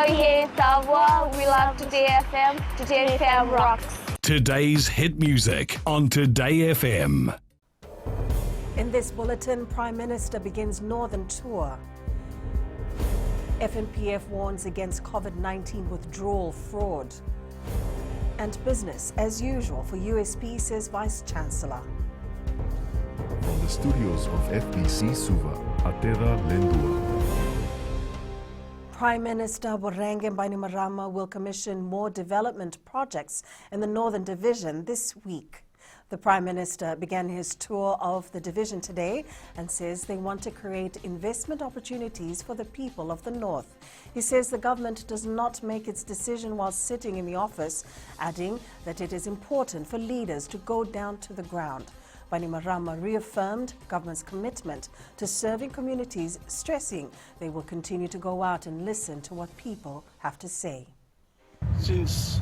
yeah, KAVA, we love Today FM. Today FM rocks. Today's hit music on Today FM. In this bulletin, Prime Minister begins Northern Tour. FNPF warns against COVID-19 withdrawal fraud. And business as usual for USP, says Vice Chancellor. From the studios of FBC SUVA, Atera Lendua. Prime Minister Borenge Bainimarama will commission more development projects in the Northern Division this week. The Prime Minister began his tour of the division today and says they want to create investment opportunities for the people of the North. He says the government does not make its decision while sitting in the office, adding that it is important for leaders to go down to the ground. Bainimarama reaffirmed government's commitment to serving communities, stressing they will continue to go out and listen to what people have to say. Since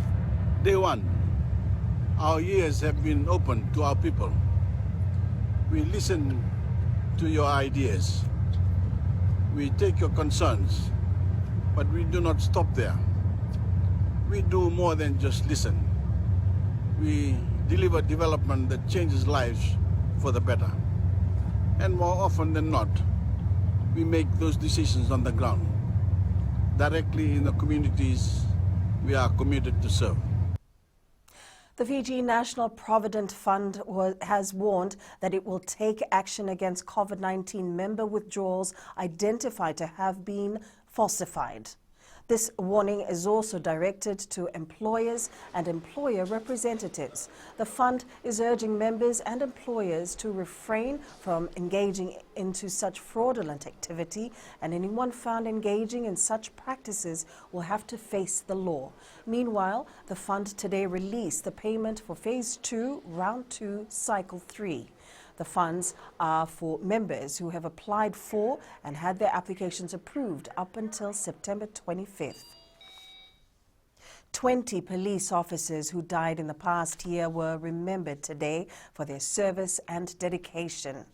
day one, our ears have been open to our people. We listen to your ideas. We take your concerns, but we do not stop there. We do more than just listen. We deliver development that changes lives for the better. And more often than not, we make those decisions on the ground, directly in the communities we are committed to serve. The Fiji National Provident Fund has warned that it will take action against COVID-19 member withdrawals identified to have been falsified. This warning is also directed to employers and employer representatives. The fund is urging members and employers to refrain from engaging into such fraudulent activity, and anyone found engaging in such practices will have to face the law. Meanwhile, the fund today released the payment for Phase 2, Round 2, Cycle 3. The funds are for members who have applied for and had their applications approved up until September 25th. 20 police officers who died in the past year were remembered today for their service and dedication.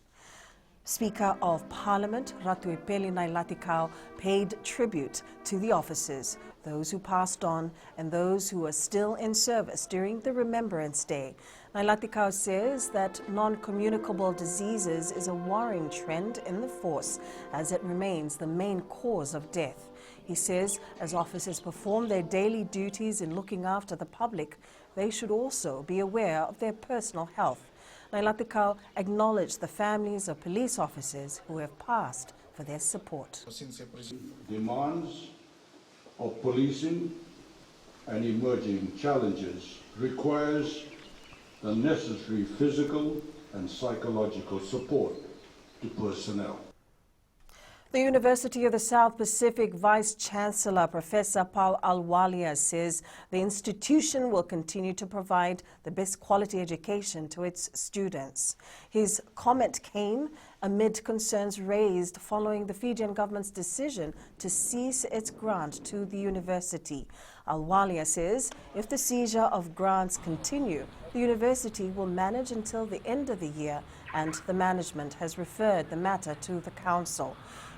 Speaker of Parliament, Ratuipeli Nailatikau, paid tribute to the officers, those who passed on and those who are still in service during the Remembrance Day. Nailatikau says that non-communicable diseases is a worrying trend in the force, as it remains the main cause of death. He says as officers perform their daily duties in looking after the public, they should also be aware of their personal health. Nailatikau acknowledged the families of police officers who have passed for their support. Demands of policing and emerging challenges requires the necessary physical and psychological support to personnel. The University of the South Pacific Vice Chancellor, Professor Paul Alwalia, says the institution will continue to provide the best quality education to its students. His comment came amid concerns raised following the Fijian government's decision to cease its grant to the university. Alwalia says if the seizure of grants continue, the university will manage until the end of the year, and the management has referred the matter to the council.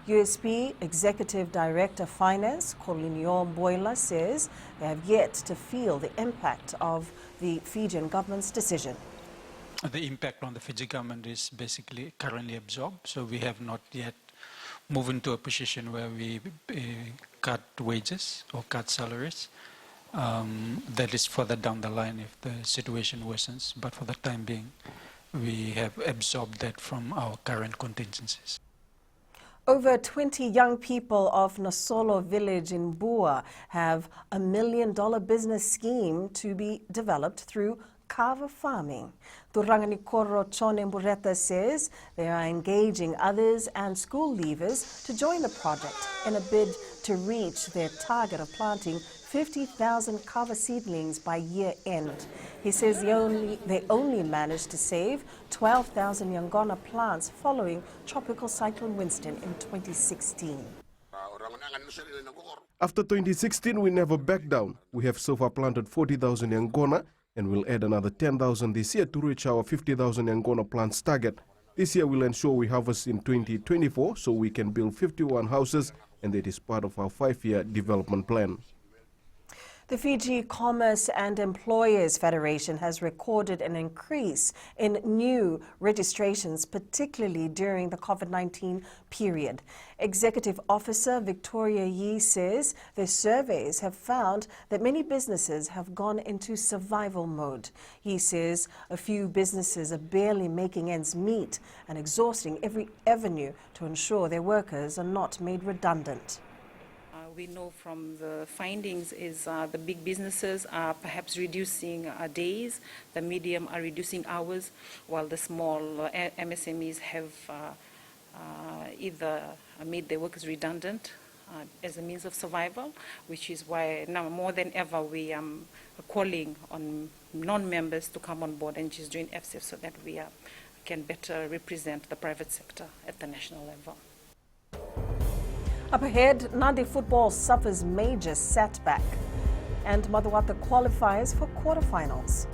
USP Executive Director Finance, Colinio Boila, says they have yet to feel the impact of the Fijian government's decision. The impact on the Fiji government is basically currently absorbed, so we have not yet moved into a position where we cut wages or cut salaries. That is further down the line if the situation worsens, but for the time being, we have absorbed that from our current contingencies. Over 20 young people of NASOLO village in Bua have a $1 million business scheme to be developed through KAVA farming. Turanganikoro Chone Mbureta says they are engaging others and school leavers to join the project in a bid to reach their target of planting 50,000 KAVA seedlings by year end. He says they only managed to save 12,000 Yangona plants following Tropical Cyclone Winston in 2016. After 2016, we never backed down. We have so far planted 40,000 Yangona and we'll add another 10,000 this year to reach our 50,000 Yangona plants target. This year we'll ensure we harvest in 2024 so we can build 51 houses and it is part of our 5-year development plan. The Fiji Commerce and Employers Federation has recorded an increase in new registrations, particularly during the COVID-19 period. Executive Officer Victoria Yee says their surveys have found that many businesses have gone into survival mode. He says a few businesses are barely making ends meet and exhausting every avenue to ensure their workers are not made redundant. We know from the findings is the big businesses are perhaps reducing days, the medium are reducing hours, while the small MSMEs have either made their workers redundant as a means of survival, which is why now more than ever we are calling on non-members to come on board and just join FCF so that we can better represent the private sector at the national level. Up ahead, Nadi football suffers major setback and Madhuwata qualifies for quarterfinals.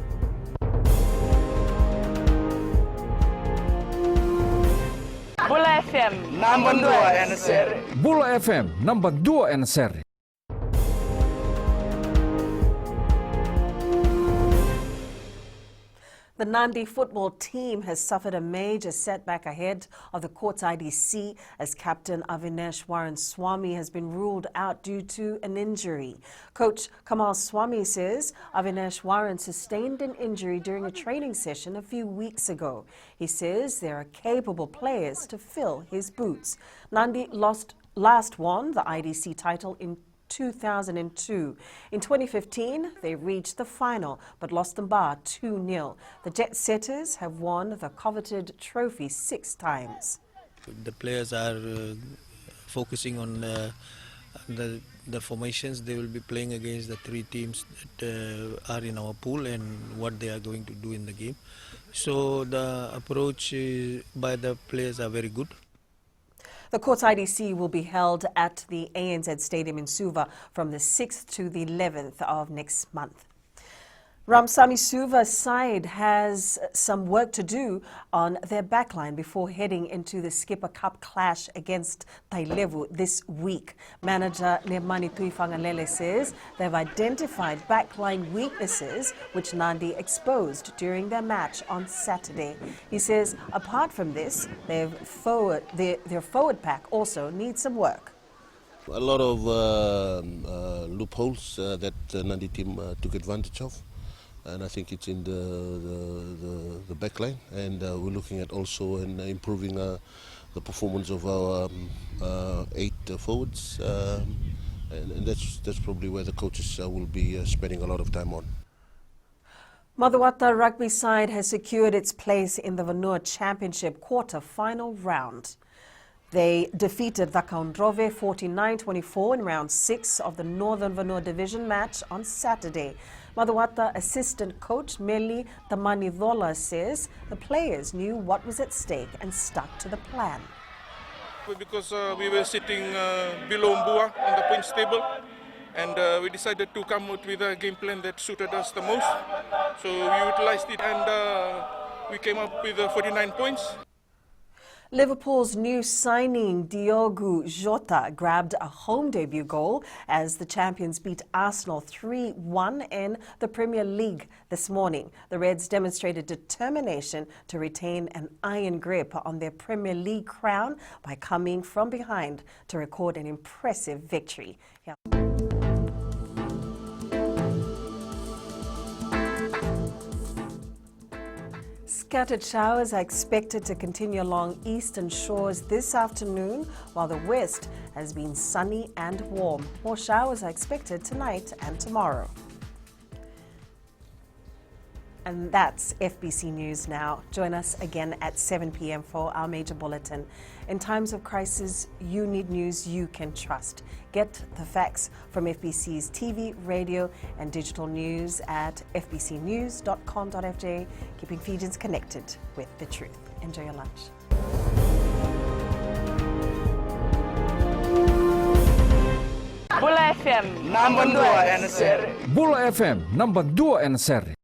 Bula FM, number 2 and seri. Bula FM, number 2 and seri. The Nadi football team has suffered a major setback ahead of the court's IDC as captain Avinesh Warren SWAMY has been ruled out due to an injury. Coach KAMAL SWAMY says Avinesh Warren sustained an injury during a training session a few weeks ago. He says there are capable players to fill his boots. Nadi last won the IDC title in 2002. In 2015, they reached the final but lost the bar 2-0. The Jet Setters have won the coveted trophy 6 times. The players are focusing on the formations. They will be playing against the 3 teams that are in our pool and what they are going to do in the game. So the approach by the players are very good. The court's IDC will be held at the ANZ Stadium in SUVA from the 6th to the 11th of next month. Ramsamy SUVA side has some work to do on their backline before heading into the Skipper Cup clash against TAILEVU this week. Manager Nemani Tuifangalele says they've identified backline weaknesses which Nadi exposed during their match on Saturday. He says apart from this, their forward pack also needs some work. A lot of loopholes that the Nadi team took advantage of. And I think it's in the back line, and we're looking at also improving the performance of our 8 forwards, and that's probably where the coaches will be spending a lot of time on. Madhuwata rugby side has secured its place in the VANUA Championship quarter-final round. They defeated Vakaundrove 49-24 in round 6 of the Northern VANUA Division match on Saturday. Madhuwata assistant coach Meli Tamanidola says the players knew what was at stake and stuck to the plan. Because we were sitting below Mbua on the points table, and we decided to come out with a game plan that suited us the most. So we utilized it, and we came up with 49 points. Liverpool's new signing Diogo Jota grabbed a home debut goal as the champions beat Arsenal 3-1 in the Premier League this morning. The Reds demonstrated determination to retain an iron grip on their Premier League crown by coming from behind to record an impressive victory. Yeah. Scattered showers are expected to continue along eastern shores this afternoon, while the west has been sunny and warm. More showers are expected tonight and tomorrow. And that's FBC News now. Join us again at 7 p.m. for our major bulletin. In times of crisis, you need news you can trust. Get the facts from FBC's TV, radio, and digital news at fbcnews.com.fj, keeping Fijians connected with the truth. Enjoy your lunch. Bula FM, number 2 and seri. Bula FM, number 2 and seri.